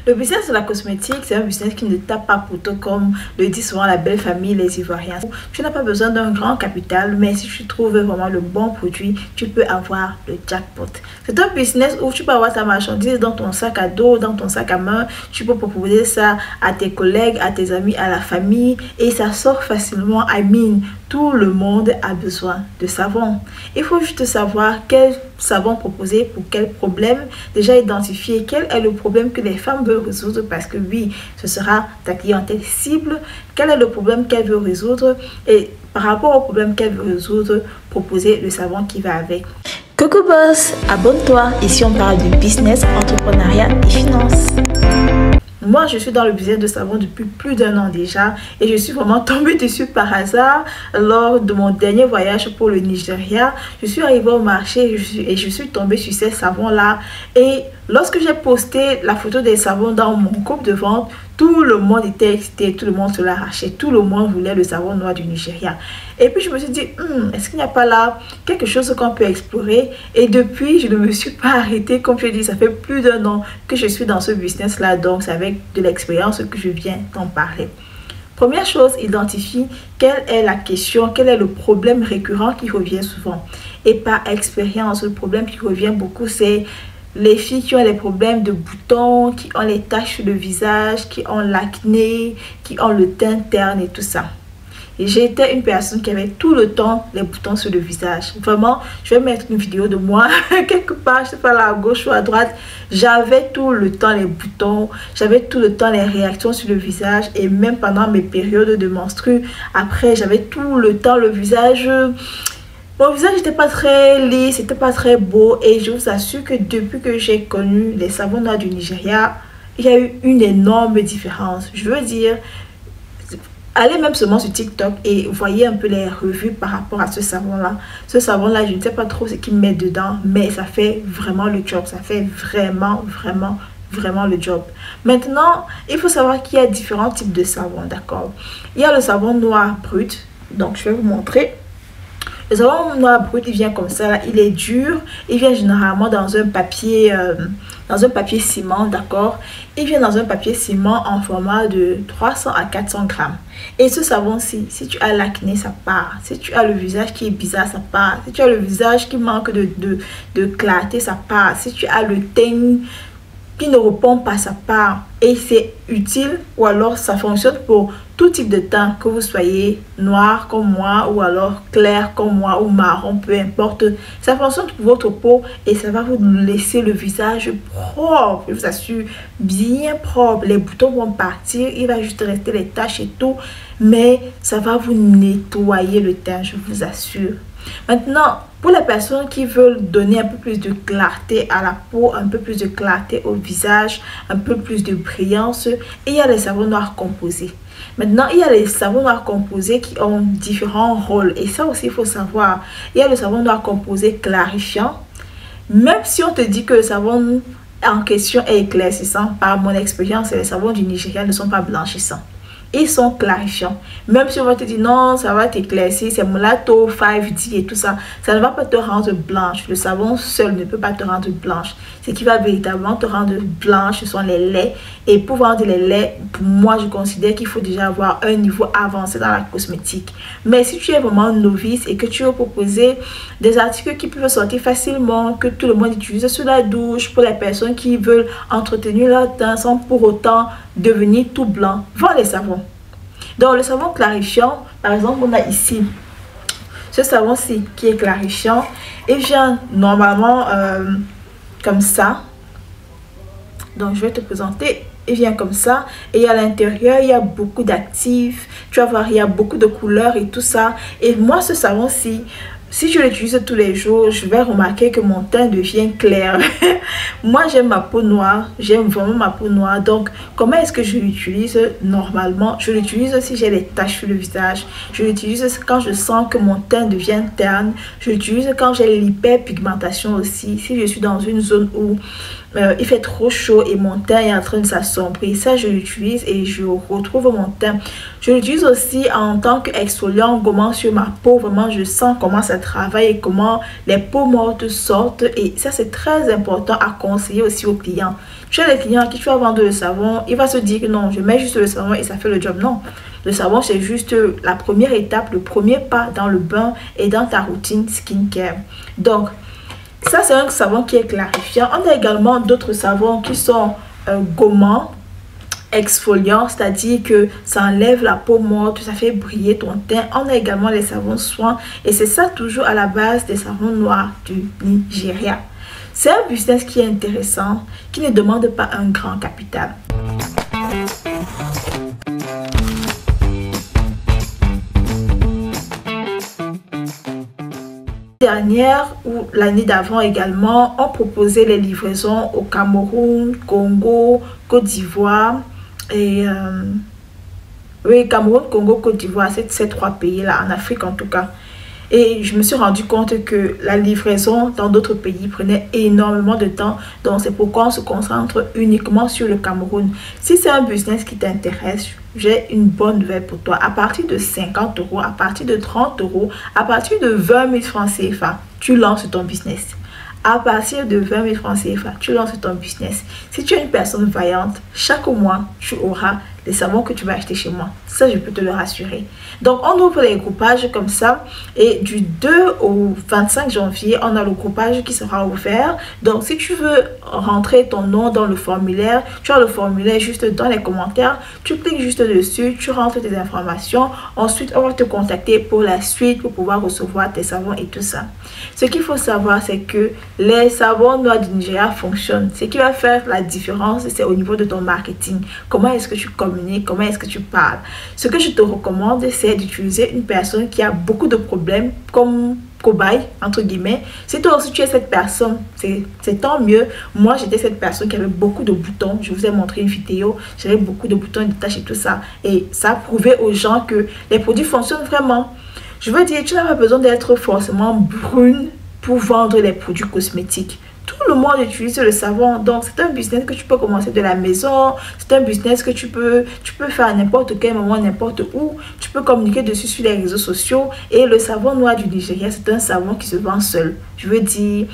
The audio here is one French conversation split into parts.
Le business de la cosmétique, c'est un business qui ne tape pas pour tout comme le dit souvent la belle famille, les Ivoiriens. Tu n'as pas besoin d'un grand capital, mais si tu trouves vraiment le bon produit, tu peux avoir le jackpot. C'est un business où tu peux avoir ta marchandise dans ton sac à dos, dans ton sac à main. Tu peux proposer ça à tes collègues, à tes amis, à la famille et ça sort facilement. Tout le monde a besoin de savon. Il faut juste savoir quel savon proposer pour quel problème. Déjà identifier quel est le problème que les femmes veulent résoudre parce que oui, ce sera ta clientèle cible. Quel est le problème qu'elle veut résoudre et par rapport au problème qu'elle veut résoudre, proposer le savon qui va avec. Coucou boss, abonne-toi. Ici on parle de business, entrepreneuriat et finance. Moi, je suis dans le business de savon depuis plus d'1 an déjà et je suis vraiment tombée dessus par hasard lors de mon dernier voyage pour le Nigeria. Je suis arrivée au marché et je suis tombée sur ces savons-là et lorsque j'ai posté la photo des savons dans mon groupe de vente, tout le monde était excité, tout le monde se l'arrachait, tout le monde voulait le savon noir du Nigeria. Et puis je me suis dit, est-ce qu'il n'y a pas là quelque chose qu'on peut explorer? Et depuis, je ne me suis pas arrêtée. Comme je dis, ça fait plus d'1 an que je suis dans ce business-là. Donc, c'est avec de l'expérience que je viens t'en parler. Première chose, identifie quelle est la question, quel est le problème récurrent qui revient souvent. Et par expérience, le problème qui revient beaucoup, c'est les filles qui ont des problèmes de boutons, qui ont les taches sur le visage, qui ont l'acné, qui ont le teint terne et tout ça. Et j'étais une personne qui avait tout le temps les boutons sur le visage. Vraiment, je vais mettre une vidéo de moi quelque part, je sais pas là à gauche ou à droite. J'avais tout le temps les boutons, j'avais tout le temps les réactions sur le visage. Et même pendant mes périodes de menstrues, après j'avais tout le temps le visage... Mon visage n'était pas très lisse, c'était pas très beau et je vous assure que depuis que j'ai connu les savons noirs du Nigeria, il y a eu une énorme différence. Je veux dire, allez même seulement sur TikTok et voyez un peu les revues par rapport à ce savon-là. Ce savon-là, je ne sais pas trop ce qu'ils mettent dedans, mais ça fait vraiment le job. Ça fait vraiment le job. Maintenant, il faut savoir qu'il y a différents types de savons, d'accord? Il y a le savon noir brut, donc je vais vous montrer. Le savon noir brut, il vient comme ça, là. Il est dur, il vient généralement dans un papier ciment, d'accord. Il vient dans un papier ciment en format de 300 à 400 grammes. Et ce savon-ci, si tu as l'acné, ça part. Si tu as le visage qui est bizarre, ça part. Si tu as le visage qui manque de clarté, ça part. Si tu as le teint qui ne répond pas, ça part. Et c'est utile ou alors ça fonctionne pour tout type de teint, que vous soyez noir comme moi ou alors clair comme moi ou marron, peu importe. Ça fonctionne pour votre peau et ça va vous laisser le visage propre, je vous assure, bien propre. Les boutons vont partir, il va juste rester les taches et tout, mais ça va vous nettoyer le teint, je vous assure. Maintenant, pour les personnes qui veulent donner un peu plus de clarté à la peau, un peu plus de clarté au visage, un peu plus de brillance, il y a les savons noirs composés. Maintenant, il y a les savons noirs composés qui ont différents rôles. Et ça aussi, il faut savoir. Il y a le savon noir composé clarifiant. Même si on te dit que le savon en question est éclaircissant, par mon expérience, les savons du Nigeria ne sont pas blanchissants. Ils sont clarifiants. Même si on va te dire non, ça va t'éclaircir, c'est Mulatto, 5D et tout ça, ça ne va pas te rendre blanche. Le savon seul ne peut pas te rendre blanche. Ce qui va véritablement te rendre blanche, ce sont les laits. Et pour vendre les laits, pour moi, je considère qu'il faut déjà avoir un niveau avancé dans la cosmétique. Mais si tu es vraiment novice et que tu veux proposer des articles qui peuvent sortir facilement, que tout le monde utilise sous la douche, pour les personnes qui veulent entretenir leur teint sans pour autant devenir tout blanc, vends les savons. Donc le savon clarifiant, par exemple, on a ici ce savon-ci qui est clarifiant. Il vient normalement comme ça. Donc je vais te présenter. Il vient comme ça et à l'intérieur il y a beaucoup d'actifs, tu vas voir, il y a beaucoup de couleurs et tout ça. Et moi ce savon-ci, si je l'utilise tous les jours, je vais remarquer que mon teint devient clair. Moi, j'aime ma peau noire. J'aime vraiment ma peau noire. Donc, comment est-ce que je l'utilise normalement? Je l'utilise si j'ai des taches sur le visage. Je l'utilise quand je sens que mon teint devient terne. Je l'utilise quand j'ai l'hyperpigmentation aussi. Si je suis dans une zone où il fait trop chaud et mon teint est en train de s'assombrir, ça je l'utilise et je retrouve mon teint. Je l'utilise aussi en tant qu'exfoliant gommant sur ma peau. Vraiment, je sens comment ça travaille et comment les peaux mortes sortent. Et ça, c'est très important à conseiller aussi aux clients. Tu as des clients à qui tu vas vendre le savon, il va se dire que non, je mets juste le savon et ça fait le job. Non, le savon c'est juste la première étape, le premier pas dans le bain et dans ta routine skincare. Donc, ça c'est un savon qui est clarifiant. On a également d'autres savons qui sont gommants, exfoliant, c'est-à-dire que ça enlève la peau morte, ça fait briller ton teint. On a également les savons soins et c'est ça toujours à la base des savons noirs du Nigeria. C'est un business qui est intéressant, qui ne demande pas un grand capital. Dernière ou l'année d'avant également, on proposait les livraisons au Cameroun, Congo, Côte d'Ivoire et oui, Cameroun, Congo, Côte d'Ivoire, ces trois pays là, en Afrique en tout cas. Et je me suis rendu compte que la livraison dans d'autres pays prenait énormément de temps. Donc c'est pourquoi on se concentre uniquement sur le Cameroun. Si c'est un business qui t'intéresse, j'ai une bonne nouvelle pour toi. À partir de 50 €, à partir de 30 €, à partir de 20 000 francs CFA, tu lances ton business. À partir de 20 000 francs CFA, tu lances ton business. Si tu es une personne vaillante, chaque mois, tu auras les savons que tu vas acheter chez moi. Ça, je peux te le rassurer. Donc, on ouvre les groupages comme ça. Et du 2 au 25 janvier, on a le groupage qui sera ouvert. Donc, si tu veux rentrer ton nom dans le formulaire, tu as le formulaire juste dans les commentaires. Tu cliques juste dessus, tu rentres tes informations. Ensuite, on va te contacter pour la suite, pour pouvoir recevoir tes savons et tout ça. Ce qu'il faut savoir, c'est que les savons noirs du Nigeria fonctionnent. Ce qui va faire la différence, c'est au niveau de ton marketing. Comment est-ce que tu communiques? Comment est-ce que tu parles? Ce que je te recommande, c'est d'utiliser une personne qui a beaucoup de problèmes comme cobaye, entre guillemets. Si toi aussi tu es cette personne, c'est tant mieux. Moi, j'étais cette personne qui avait beaucoup de boutons. Je vous ai montré une vidéo. J'avais beaucoup de boutons, de taches et tout ça. Et ça a prouvé aux gens que les produits fonctionnent vraiment. Je veux dire, tu n'as pas besoin d'être forcément brune pour vendre les produits cosmétiques. Tout le monde utilise le savon, donc c'est un business que tu peux commencer de la maison. C'est un business que tu peux faire à n'importe quel moment, n'importe où. Tu peux communiquer dessus sur les réseaux sociaux. Et le savon noir du Nigeria, c'est un savon qui se vend seul. Je veux dire,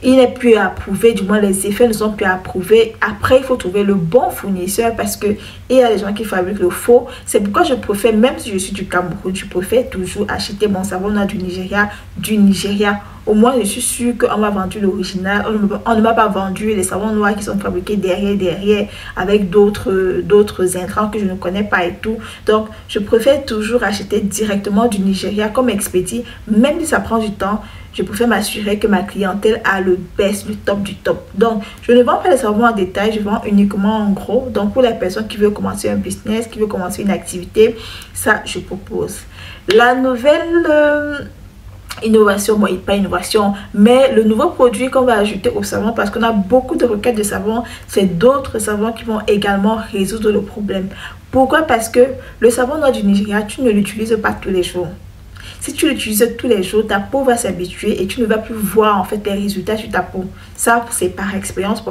il n'est plus approuvé, du moins les effets ne sont plus approuvés. Après, il faut trouver le bon fournisseur parce que il y a des gens qui fabriquent le faux. C'est pourquoi je préfère, même si je suis du Cameroun, je préfère toujours acheter mon savon noir du Nigeria. Au moins, je suis sûre qu'on m'a vendu l'original. On ne m'a pas vendu les savons noirs qui sont fabriqués derrière avec d'autres intrants que je ne connais pas et tout. Donc, je préfère toujours acheter directement du Nigeria comme expédie, même si ça prend du temps. Je préfère m'assurer que ma clientèle a le best, le top du top. Donc, je ne vends pas les savons en détail, je vends uniquement en gros. Donc, pour les personnes qui veulent commencer un business, qui veulent commencer une activité, ça, je propose. La nouvelle innovation, bon, pas innovation, mais le nouveau produit qu'on va ajouter au savon, parce qu'on a beaucoup de requêtes de savon, c'est d'autres savons qui vont également résoudre le problème. Pourquoi? Parce que le savon noir du Nigeria, tu ne l'utilises pas tous les jours. Si tu l'utilises tous les jours, ta peau va s'habituer et tu ne vas plus voir en fait les résultats sur ta peau. Ça, c'est par expérience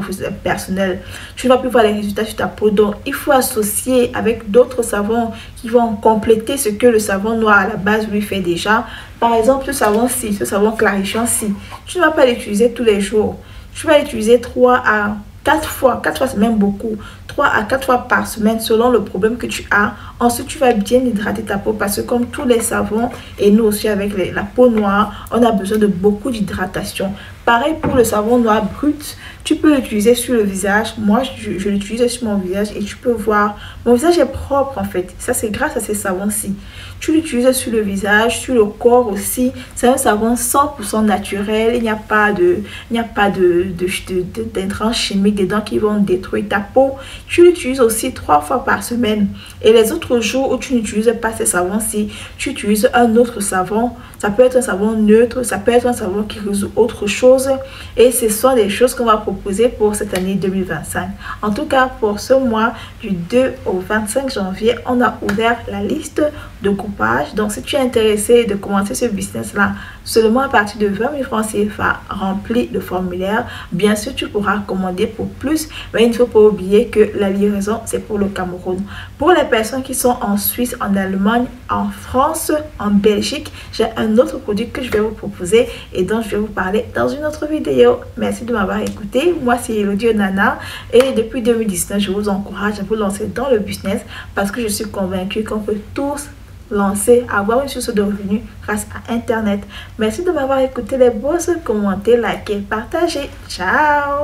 personnelle. Tu ne vas plus voir les résultats sur ta peau. Donc, il faut associer avec d'autres savons qui vont compléter ce que le savon noir à la base lui fait déjà. Par exemple, ce savon-ci, ce savon clarifiant-ci, tu ne vas pas l'utiliser tous les jours. Tu vas l'utiliser 3 à 4 fois, 4 fois c'est même beaucoup, 3 à 4 fois par semaine selon le problème que tu as. Ensuite, tu vas bien hydrater ta peau parce que comme tous les savons et nous aussi avec la peau noire, on a besoin de beaucoup d'hydratation. Pareil pour le savon noir brut, tu peux l'utiliser sur le visage. Moi, je l'utilise sur mon visage et tu peux voir, mon visage est propre en fait. Ça, c'est grâce à ces savons-ci. Tu l'utilises sur le visage, sur le corps aussi. C'est un savon 100% naturel. Il n'y a pas d'intrants chimiques dedans qui vont détruire ta peau. Tu l'utilises aussi 3 fois par semaine. Et les autres jours où tu n'utilises pas ces savons-ci, tu utilises un autre savon. Ça peut être un savon neutre, ça peut être un savon qui résout autre chose. Et ce sont des choses qu'on va proposer pour cette année 2025. En tout cas, pour ce mois, du 2 au 25 janvier, on a ouvert la liste de groupage. Donc, si tu es intéressé de commencer ce business-là, seulement à partir de 20 000 francs CFA, remplis le formulaire. Bien sûr, tu pourras commander pour plus, mais il ne faut pas oublier que la livraison, c'est pour le Cameroun. Pour les personnes qui sont en Suisse, en Allemagne, en France, en Belgique, j'ai un autre produit que je vais vous proposer et dont je vais vous parler dans une une autre vidéo. Merci de m'avoir écouté. Moi, c'est Elodie Onana et depuis 2019, je vous encourage à vous lancer dans le business parce que je suis convaincue qu'on peut tous lancer, avoir une source de revenus grâce à Internet. Merci de m'avoir écouté. Les beaux commentaires, likez, partagez. Ciao!